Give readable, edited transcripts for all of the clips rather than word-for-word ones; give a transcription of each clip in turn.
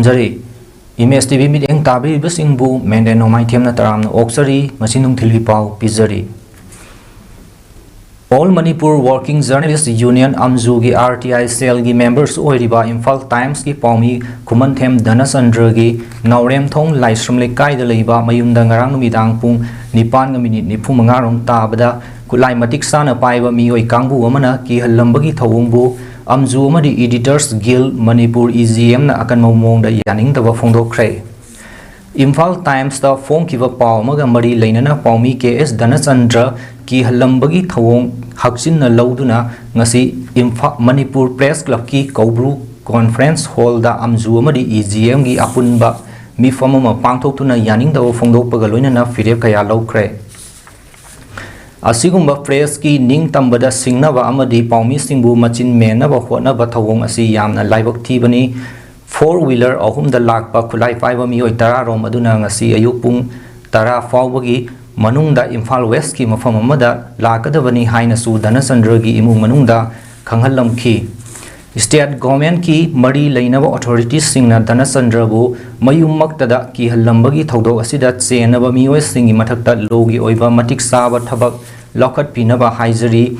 खुमजरी image TV meeting ताबीबसिंगबु मेंडेनो माइथेमना तरामना ओक्सरी मसिनुंग थिलि पाउ पिजरी All Manipur Working Journalists Union Amzu gi RTI cell gi members oiriba Imphal Times gi paumi Khumanthem Dhanasandra gi Naurem Thong Laisram Lekai da leiba mayumda ngarang numidang pung 9:09 rom tabada kulai matik sana paiba mioi kangbu amana ki halambagi thawungbu Amzu amadi Editors Guild Manipur EGM na akan maumong da yaning da phongdokhre Imphal Times da phone kiwa paw maga mari leinana paumi KS Dhanasandra ki halambagi thawong haksin na lauduna ngasi Imphal Manipur Press Club ki Kobru Conference Hall da Amzu amadi EGM gi apunba mi famama pangthoktuna yaning da phongdokpaga loinana firep kaya laukre Asigumba press ki ning tambada singnaba amadi paumi singbu machin menaba hotnaba thawong asi yamna laibak thibani 4-wheeler ahum da lakpa khulai paiba mioi tara rom aduna ngasi ayupung tara fawbagi manungda Imphal West ki mafam amada lakadabani haina su Dhanasandra gi imung manungda khanghallamki State government ki mari leinaba authorities singna Dhanasandra bu mayummaktada ki hallambagi thodok asida chenaba mioi singi mathakta logi oiba matik saba thabak lokhat pinaba haizari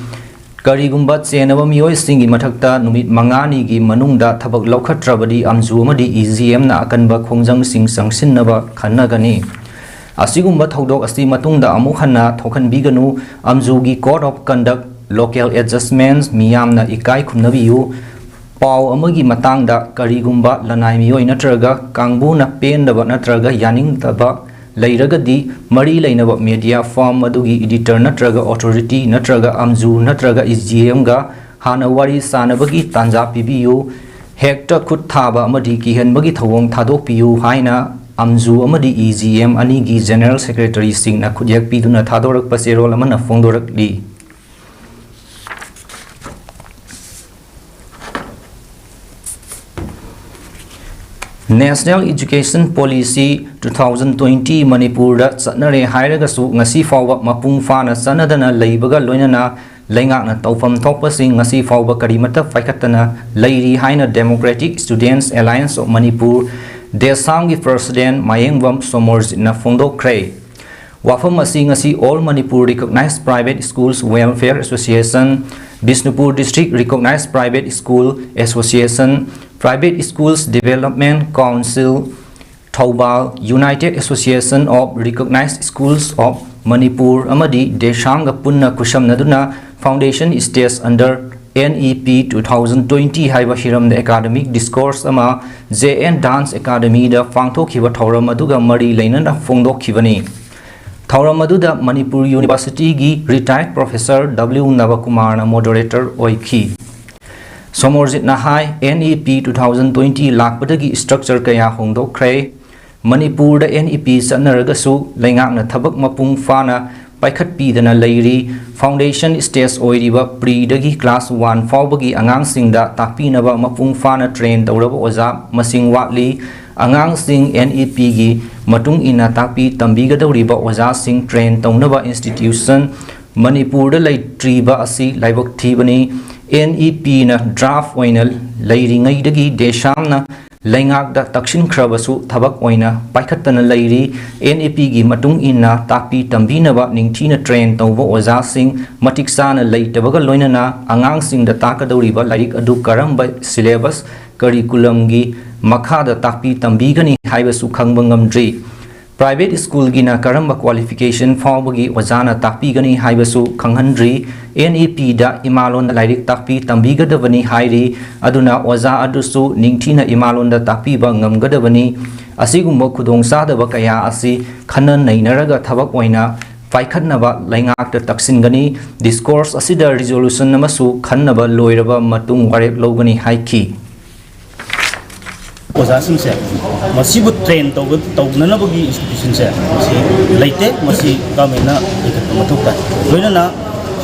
karigumba chenaba mioi singi mathakta numit mangani gi manungda thabak lokhatrabadi Amzu amadi EGM na akanba khongjang sing sangsinnaba khannagani Asigumba thodok asi matungda amuk hanna thokhanbiganu Amzu gi Code of Conduct Local Adjustments miyamna ikai khumnabiyu Pau amagi matangda karigumba lanai mioi natraga kangbuna pendaba natraga yaning taba leiragadi mari leinaba media firm adugi editor natraga authority natraga Amzu natraga EGM ga hana wari sanabagi tanja pibiyu hekta khut thaba amadi kihenbagi thawong thadokpiyu haina Amzu amadi EGM ani gi general secretary singna khudyak piduna thadorak paserol amana phongdorakli National Education Policy 2020 Manipur da chatnare hairaga su ngasi fawba mapung fana sanadana leibaga loinana leingakna tawfam thokpasing ngasi fawba karimata faikhatana leiri haina Democratic Students Alliance of Manipur Desangi President Mayengwam Somorjit na phongdokre wafam asi ngasi All Manipur Recognized Private Schools Welfare Association Bisnupur District Recognized Private School Association Private Schools Development Council Thoubal United Association of Recognized Schools of Manipur amadi Deshanga punna kushamnaduna foundation stage under NEP 2020 haiba hiram the academic discourse ama JN Dance Academy da phangthokhiba thoram aduga mari leinana phongdokhibani thoram aduda Manipur University gi retired professor W Navakumar na moderator oikhi Somorjit na hai NEP 2020 lakpadagi structure kaya hongdokre Manipur da NEP sanaragasu leingakna thabak mapung fana paikhat pidana leiri foundation stage oiriba pre dagi class 1 fawbagi angang singda takpinaba mapung fana train tawraba oja masing watli angang sing NEP gi matung ina takpi tambigadawriba oja sing train tawnaba institution Manipur da leitriba asi laibak thibani NEP na draft oina leiringai dagi deshamna leingak da takshin khrabasu thabak oina paikhatana leiri NEP gi matung inna takpi tambinaba ningthina train tawba oja sing matiksana leitabaga loinana angang sing da takadawriba lairik adu karamba syllabus curriculum gi makha da takpi tambigani haibasu khangba ngamdri Private school gina karamba qualification fawbagi ojana takpi gani haibasu khanghandri NEP da imalon lairik takpi tambigadabani hairi aduna oja adusu ningthina imalon da takpi ba ngamgadabani asigumba khudongsadaba kaya asi khanan nainaraga thabak oina paikhatnaba leingak da taksingani discourse asida resolution namasu khannaba loiraba matung warep logani haiki Ozasimse, masibu train taugnanabagi institution se, masi leite, masi kamena ikatamatukta. Loinana,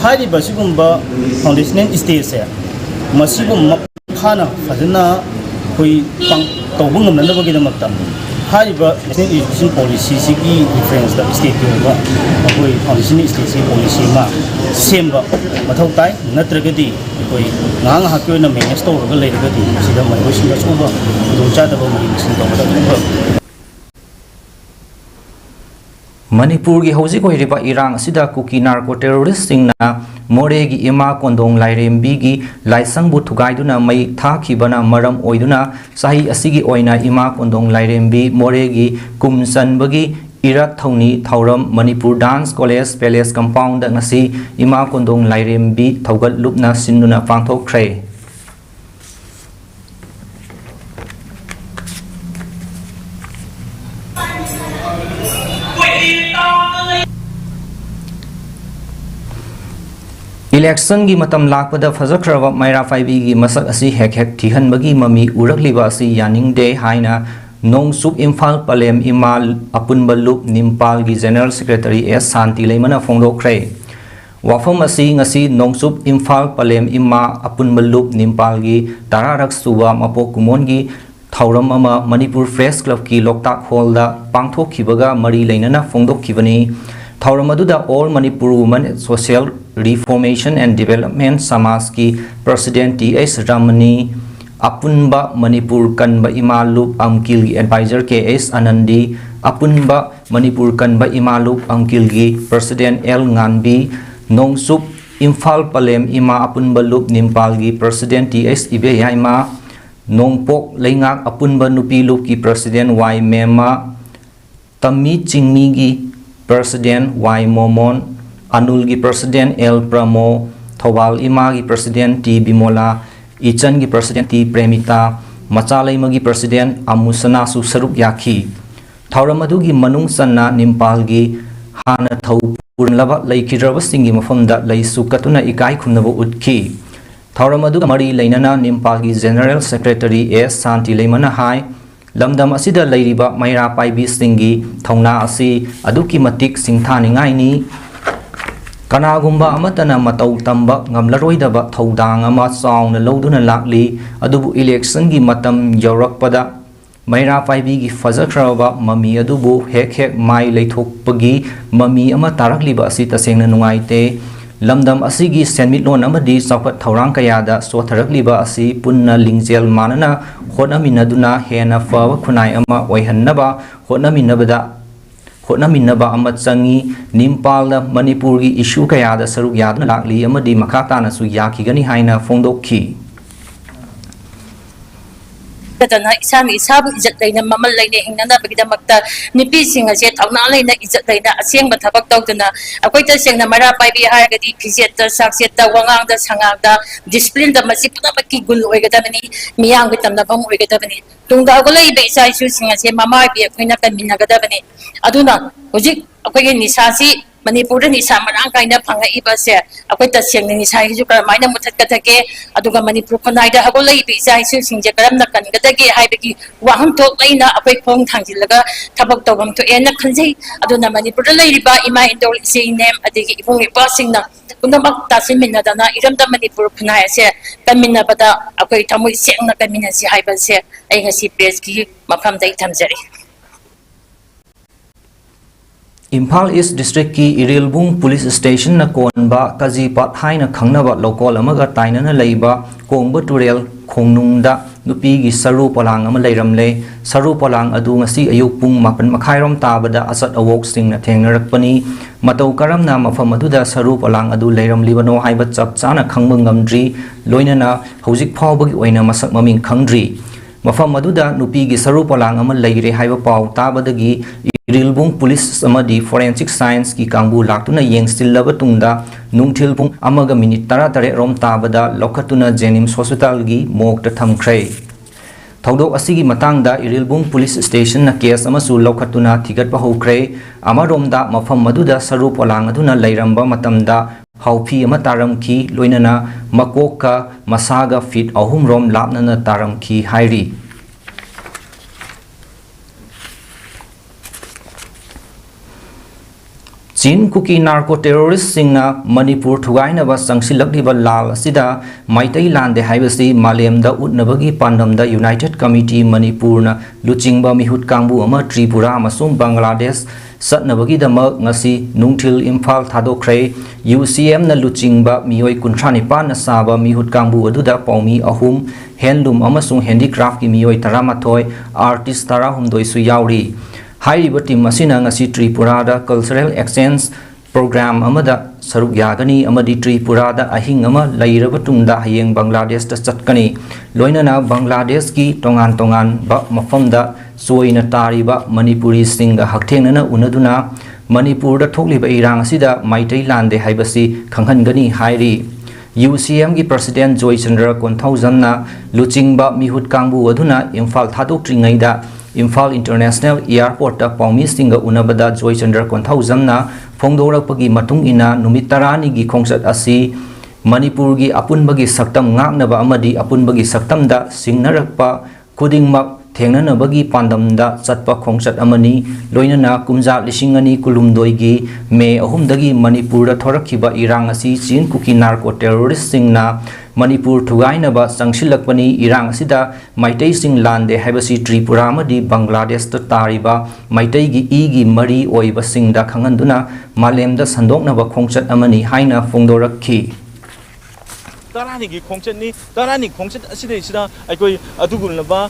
hari basigumba foundation stage se, masibu maphana fadana koi pang taubungamnanabagi namakta. Hari ba national education policy sigi reference da state yoga, koi foundation stage policy ma semba mathautai natragadi कोई ngang hakyo na manage to ro le ga di sida mai bo sing so ba dong cha da ba mai sing to ba Manipur gi hauji ko riba Irang sida kuki narco terrorist singna more gi ima kondong lairembi gi laisang bu thugai duna mai tha khibana maram oiduna sahi asigi oina ima kondong lairembi more gi kumsan bagi Irak Thoni Thauram Manipur Dance College Palace Compound ngasi ima kondong lairembi thogat lupna sinuna pangthok khre Election gi matam lakpada fajakraba Maira 5B gi masak asi hek thihan bagi mami urakliba asi yaning de haina nong sup Imphal Palem Imal Apun Balup Nimpal gi General Secretary S Santi Leimana Fongdo Kre Wafam asi ngasi nong sup Imphal Palem Ima Apun Balup Nimpal gi Tararak Suba Mapo Kumon gi Thauram ama Manipur Press Club ki Loktak Hall da pangthok khibaga mari leinana Fongdok khibani Thauram aduda All Manipur Women Social Reformation and Development Samaj ki President T.S. Ramani Apunba Manipur Kanba Imalup Amkil gi Advisor K.S. Anandi Apunba Manipur Kanba Imalup Amkil gi President L. Nganbi Nongsup Imphal Palem Ima Apunba Lup Nimpal gi President T.S. Ibeya Ima Nongpok Leingak Apunba Nupi Lup ki President Y. Mema Tami Chingmi gi President Y. Momon Anul gi President L. Pramo Thawal Ima gi President T. Bimola Ichan gi President T. Premita Machalai magi President Amusana su saruk yakhi Thauramadu gi Manung Sanna Nimpal gi Hana Thau Purnlaba Laikiraba Singi Mafamda Laisu Katuna Ikai Khumnaba Utki Thauramadu Mari Lainana Nimpal gi General Secretary S. Santi Leimana Hai Lamdam asida Lairiba Maira Paibi Singi Thongna asi Aduki Matik Singthani Ngai ni Kanagumba amatana matau tamba ngamlaroidaba thodang ama sawna loduna lakli adubu election gi matam yaurakpada Maira 5B gi fajakraba mami adubu hek mai leithokpagi mami ama tarakliba asi tasengna nungaite lamdam asigi senmitlon amadi sawkat thorang kayada sotharakliba asi punna lingjel manana honaminaduna hena fawa khunai ama oihannaba Hotnaminaba amat changi Nimpal Manipur gi issue kayada saruk yadna lakli amadi makata na su yakigani haina fongdokhi Kadana isang isabu ijat laina mamal laina hingnana bagdamakta nipi singa se thawna laina ijat laina aseng ba thabak tawduna akoi ta sengna mara paibi hargadi phizet ta sakset ta wangang da sangang da discipline da masi puna ki gul oigadabani miyang bi tamna bam oigadabani tungda golai be sai su singa se mama bi akoina kan minagadabani aduna hojik akoi ni sasi Manipur ni sa marang kaina phanga ibase akoi ta seng ni sa hi ju karmaina muthat kathake aduga Manipur khonai da hagolai bi sai su singje karam na kan gadage haibagi waham thok laina akoi khong thangjilaga thabak tawam to ena khanjei aduna Manipur lai riba ima indol se name adigi ibung ipa singna punamak tasimina dana iramda Manipur khonai ase kamina bada akoi thamoi sengna kamina si haibase ai ngasi press ki mafam dai thamjari Imphal East District ki Irilbung Police Station na konba Kajipat haina khangnaba local amaga tainana leiba Kongba Turel Khongnungda nupi gi saru palang ama leiramle saru palang adu ngasi ayuk pung 8:30 tabada asat awok sing na thengnarakpani matau karamna mafam aduda saru palang adu leiramlibano haiba chap chana khangba ngamdri loinana hojik phawbagi oina masak maming khangdri mafam aduda nupi gi saru palang ama leire haiba paw tabadagi Irilbung Police amadi Forensic Science ki kangbu laktuna yengstilaba tungda nungthil pung amaga minute 13 rom tabada lokhatuna Jenims Hospital gi mokta thamkhre thodok asigi matangda Irilbung Police Station na case amasu lokhatuna thigatpa hokre amaromda mafam maduda saru polang aduna leiramba matamda haufi ama taramki loinana makoka masaga fit ahum rom lapnana taramki hairi Chin kuki narco terrorist singna Manipur thugainaba sangsilakliba lal asida maitai lande haibasi malemda utnabagi pandamda United Committee Manipurna luchingba mihut kangbu ama Tripura amasung Bangladesh satnabagidama ngasi nungthil Imphal thadokre UCM na luchingba mioi kunthanipan na saba mihut kangbu aduda paumi ahum handloom amasung handicraft ki mioi taramathoi artist tarahumdoi su yauri hairiba team asina ngasi Tripura da cultural exchange program amada saruk yagani amadi Tripura da ahing ama lairaba tungda hayeng Bangladesh da chatkani loinana Bangladesh ki tongan ba mafamda soina tariba Manipuri singa hakthengna unaduna Manipur da thokliba irang asida maitai lande haibasi khanghangani hairi UCM ki President Joy Chandra Konthaujan na luchingba mihut kangbu aduna Imphal thadokringai da Imphal International Airport ta paumi singa unabada Joy Chandra Konthaujan na phongdorakpagi matung ina numit 10 gi khongsat asi Manipur gi apunbagi saktam ngaknaba amadi apunbagi saktam da singnarakpa khudingmak thengnanabagi pandamda chatpa khongsat amani loinana kumja lisingani kulumdoi gi me ahumdagi Manipur da thorakhiba irang asi chin kuki narco terrorist singna Manipur thugainaba sangsilakpani irang asida maitai sing lande haibasi Tripura amadi Bangladesh ta tariba maitai gi gi mari oiba singda khanganduna malemda sandoknaba khongsat amani haina phongdorakhi Tarani ki khongchat ni tarani khongchat asida isida aikoi adugulnaba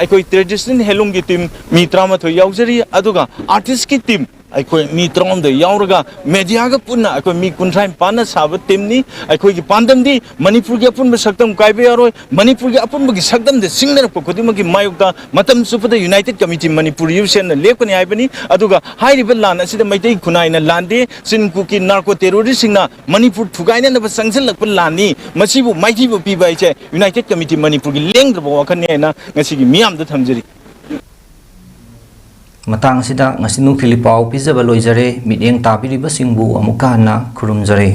aikoi traditional helung ki team mi 13 yaujari aduga artist ki team aikoi mi 13 da yauraga media ga punna aikoi mi 19 panna saba team ni aikoi ki pandam di Manipur ki apun saktam kaibe yaroi Manipur ki apun gi saktam de singner ko kodima ki mayukta matam supada United Committee Manipur Yusen lepkani aibani aduga hairiba lan asida maitai khunai na lande sin ku ki narco terrorist singna Manipur thugaina na sangsal lakpa lani masibu maithi bu piba iche United Committee Manipur ki lengdra wakhan ne na ngasi gi miam da thamjari matang sida ngasi nungthili pau pizaba loijare mideng tabiriba singbu amukana khurumjare